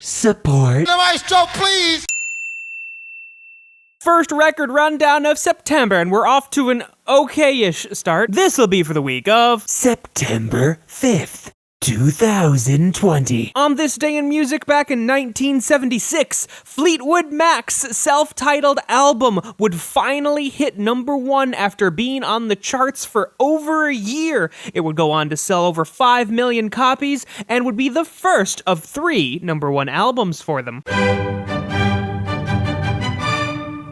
support. The maestro, please! First record rundown of September, and we're off to an okay-ish start. This'll be for the week of September 5th, 2020. On this day in music back in 1976, Fleetwood Mac's self-titled album would finally hit #1 after being on the charts for over a year. It would go on to sell over 5 million copies and would be the first of 3 #1 albums for them.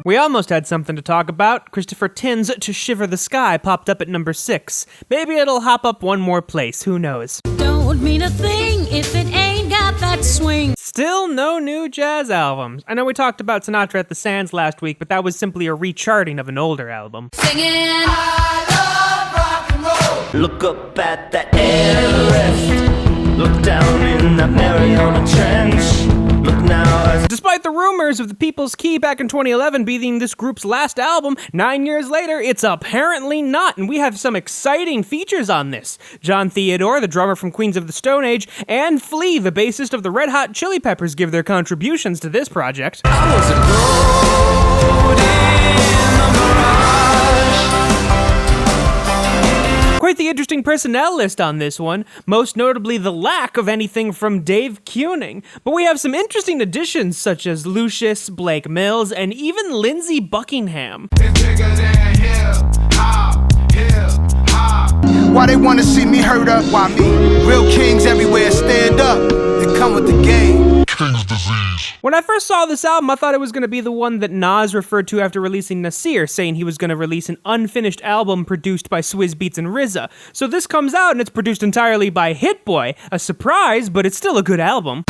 We almost had something to talk about. Christopher Tin's To Shiver the Sky popped up at #6. Maybe it'll hop up one more place, who knows. Don't mean a thing if it ain't got that swing. Still no new jazz albums. I know we talked about Sinatra at the Sands last week, but that was simply a recharting of an older album. Singing. I love rock and roll. Look up at that Everest. Look down in that Mariana Trench. Look now. Despite the rumors of The People's Key back in 2011 being this group's last album, 9 years later, it's apparently not, and we have some exciting features on this. John Theodore, the drummer from Queens of the Stone Age, and Flea, the bassist of the Red Hot Chili Peppers, give their contributions to this project. I was a road in the Mirage. Quite the interesting personnel list on this one, most notably the lack of anything from Dave Kuning. But we have some interesting additions such as Lucius, Blake Mills, and even Lindsey Buckingham. It's bigger than hip hop, hip hop. Why they wanna see me hurt up? Why me? Real kings everywhere stand up. They come with the game. King's disease. When I first saw this album, I thought it was going to be the one that Nas referred to after releasing Nasir, saying he was going to release an unfinished album produced by Swizz Beatz and RZA. So this comes out and it's produced entirely by Hit Boy. A surprise, but it's still a good album.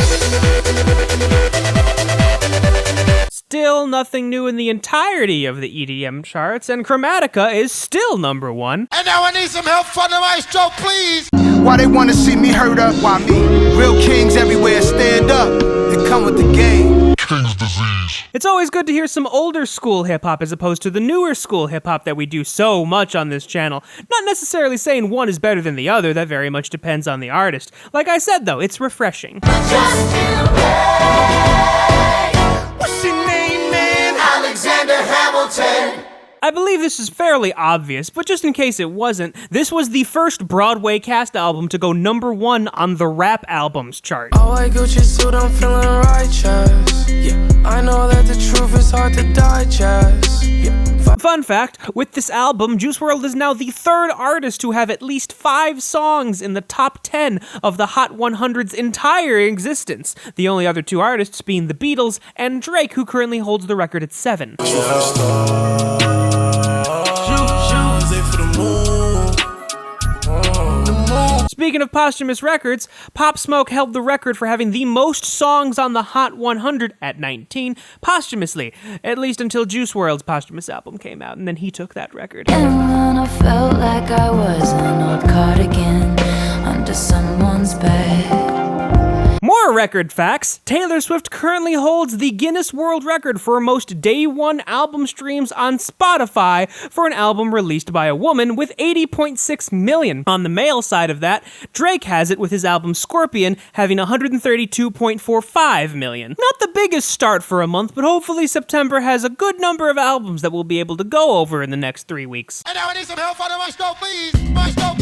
Still nothing new in the entirety of the EDM charts, and Chromatica is still #1. And now I need some help from the maestro, please. Why they wanna see me hurt up? Why me? Real kings everywhere stand up. They come with the game. King's disease. It's always good to hear some older school hip-hop as opposed to the newer school hip-hop that we do so much on this channel. Not necessarily saying one is better than the other, that very much depends on the artist. Like I said though, it's refreshing. What's your name, man? Alexander Hamilton. I believe this is fairly obvious, but just in case it wasn't, this was the first Broadway cast album to go #1 on the Rap Albums chart. Oh, I Gucci suit, I'm feeling righteous. Yeah, I know that the truth is hard to digest. Yeah. Fun fact, with this album, Juice WRLD is now the 3rd artist to have at least 5 songs in the top 10 of the Hot 100's entire existence. The only other 2 artists being the Beatles and Drake, who currently holds the record at 7. Speaking of posthumous records, Pop Smoke held the record for having the most songs on the Hot 100 at 19 posthumously, at least until Juice WRLD's posthumous album came out, and then he took that record. And when I felt like I was an old cardigan under someone's bed. More record facts. Taylor Swift currently holds the Guinness World Record for most day one album streams on Spotify for an album released by a woman with 80.6 million. On the male side of that, Drake has it with his album Scorpion having 132.45 million. Not the biggest start for a month, but hopefully September has a good number of albums that we'll be able to go over in the next 3 weeks. And now I need some help from the maestro, please. Maestro.